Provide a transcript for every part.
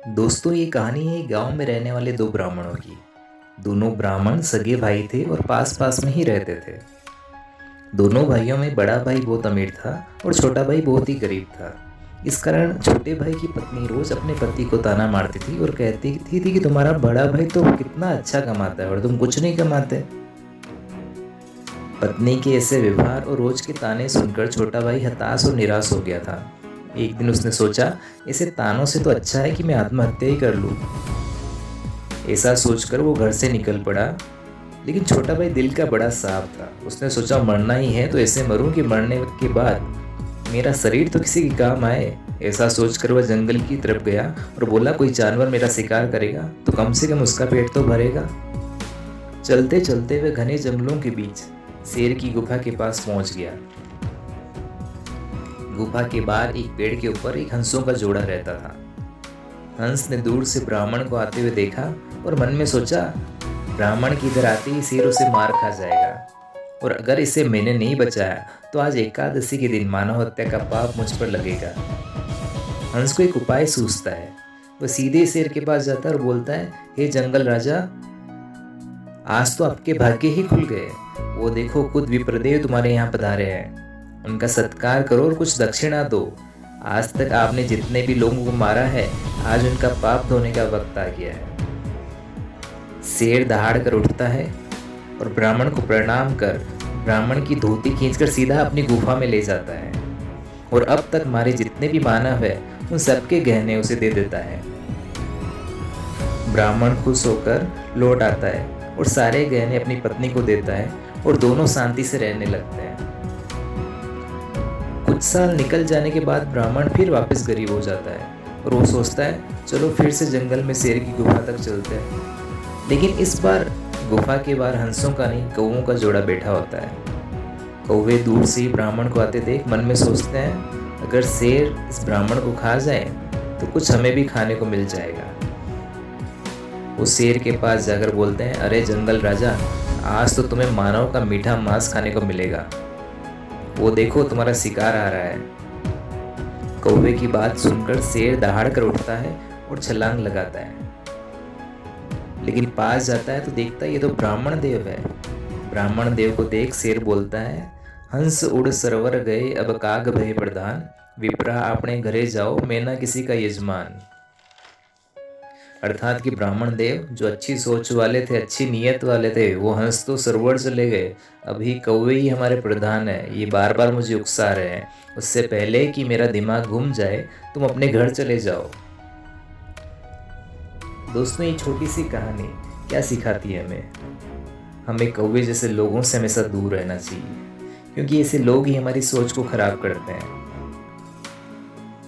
दोस्तों ये कहानी है गांव में रहने वाले दो ब्राह्मणों की। दोनों ब्राह्मण सगे भाई थे और पास पास में ही रहते थे। दोनों भाइयों में बड़ा भाई बहुत अमीर था और छोटा भाई बहुत ही गरीब था। इस कारण छोटे भाई की पत्नी रोज अपने पति को ताना मारती थी और कहती थी कि तुम्हारा बड़ा भाई तो कितना अच्छा कमाता है और तुम कुछ नहीं कमाते। पत्नी के ऐसे व्यवहार और रोज के ताने सुनकर छोटा भाई हताश और निराश हो गया था। एक दिन उसने सोचा, ऐसे तानों से तो अच्छा है कि मैं आत्महत्या ही कर लूं। ऐसा सोचकर वो घर से निकल पड़ा। लेकिन छोटा भाई दिल का बड़ा साफ था। उसने सोचा मरना ही है तो ऐसे मरूं कि मरने के बाद मेरा शरीर तो किसी के काम आए। ऐसा सोचकर वह जंगल की तरफ गया और बोला, कोई जानवर मेरा शिकार करेगा तो कम से कम उसका पेट तो भरेगा। चलते चलते वे घने जंगलों के बीच शेर की गुफा के पास पहुंच गया। गुफा के बाहर एक पेड़ के ऊपर एक हंसों का जोड़ा रहता था। हंस ने दूर से ब्राह्मण को आते हुए देखा और मन में सोचा, ब्राह्मण की इधर आते ही शेर उसे मार खा जाएगा और अगर इसे मैंने नहीं बचाया तो आज एकादशी के दिन मानव हत्या का पाप मुझ पर लगेगा। हंस को एक उपाय सूझता है। वह सीधे शेर के पास जाता है और बोलता है, हे जंगल राजा, आज तो आपके भाग्य ही खुल गए। वो देखो, खुद विप्रदेव तुम्हारे यहाँ पधारे हैं। उनका सत्कार करो और कुछ दक्षिणा दो। आज तक आपने जितने भी लोगों को मारा है, आज उनका पाप धोने का वक्त आ गया है। शेर दहाड़ कर उठता है और ब्राह्मण को प्रणाम कर ब्राह्मण की धोती खींचकर सीधा अपनी गुफा में ले जाता है और अब तक मारे जितने भी मानव है उन सबके गहने उसे दे देता है। ब्राह्मण खुश होकर लौट आता है और सारे गहने अपनी पत्नी को देता है और दोनों शांति से रहने लगते हैं। कुछ साल निकल जाने के बाद ब्राह्मण फिर वापस गरीब हो जाता है और वो सोचता है, चलो फिर से जंगल में शेर की गुफा तक चलते हैं। लेकिन इस बार गुफा के बाहर हंसों का नहीं, कौवों का जोड़ा बैठा होता है। कौवे दूर से ही ब्राह्मण को आते देख मन में सोचते हैं, अगर शेर इस ब्राह्मण को खा जाए तो कुछ हमें भी खाने को मिल जाएगा। वो शेर के पास जाकर बोलते हैं, अरे जंगल राजा, आज तो तुम्हें मानव का मीठा मांस खाने को मिलेगा। वो देखो, तुम्हारा शिकार आ रहा है। कौवे की बात सुनकर शेर दहाड़ कर उठता है और छलांग लगाता है। लेकिन पास जाता है तो देखता है ये तो ब्राह्मण देव है। ब्राह्मण देव को देख शेर बोलता है, हंस उड़ सरवर गए अब काग भय प्रधान, विप्रा अपने घरे जाओ मैं ना किसी का यजमान। अर्थात कि ब्राह्मण देव जो अच्छी सोच वाले थे, अच्छी नीयत वाले थे, वो हंस तो सरवर चले गए, अभी कौवे ही हमारे प्रधान है। ये बार बार मुझे उकसा रहे हैं। उससे पहले कि मेरा दिमाग घूम जाए तुम अपने घर चले जाओ। दोस्तों, ये छोटी सी कहानी क्या सिखाती है हमें? हमें कौवे जैसे लोगों से हमेशा दूर रहना चाहिए, क्योंकि ऐसे लोग ही हमारी सोच को खराब करते हैं।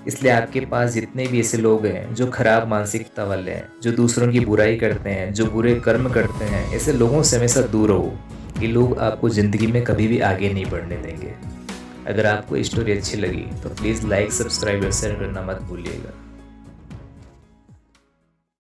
इसलिए आपके पास जितने भी ऐसे लोग हैं जो खराब मानसिकता वाले हैं, जो दूसरों की बुराई करते हैं, जो बुरे कर्म करते हैं, ऐसे लोगों से हमेशा दूर रहो। ये लोग आपको ज़िंदगी में कभी भी आगे नहीं बढ़ने देंगे। अगर आपको स्टोरी अच्छी लगी तो प्लीज़ लाइक, सब्सक्राइब और शेयर करना मत भूलिएगा।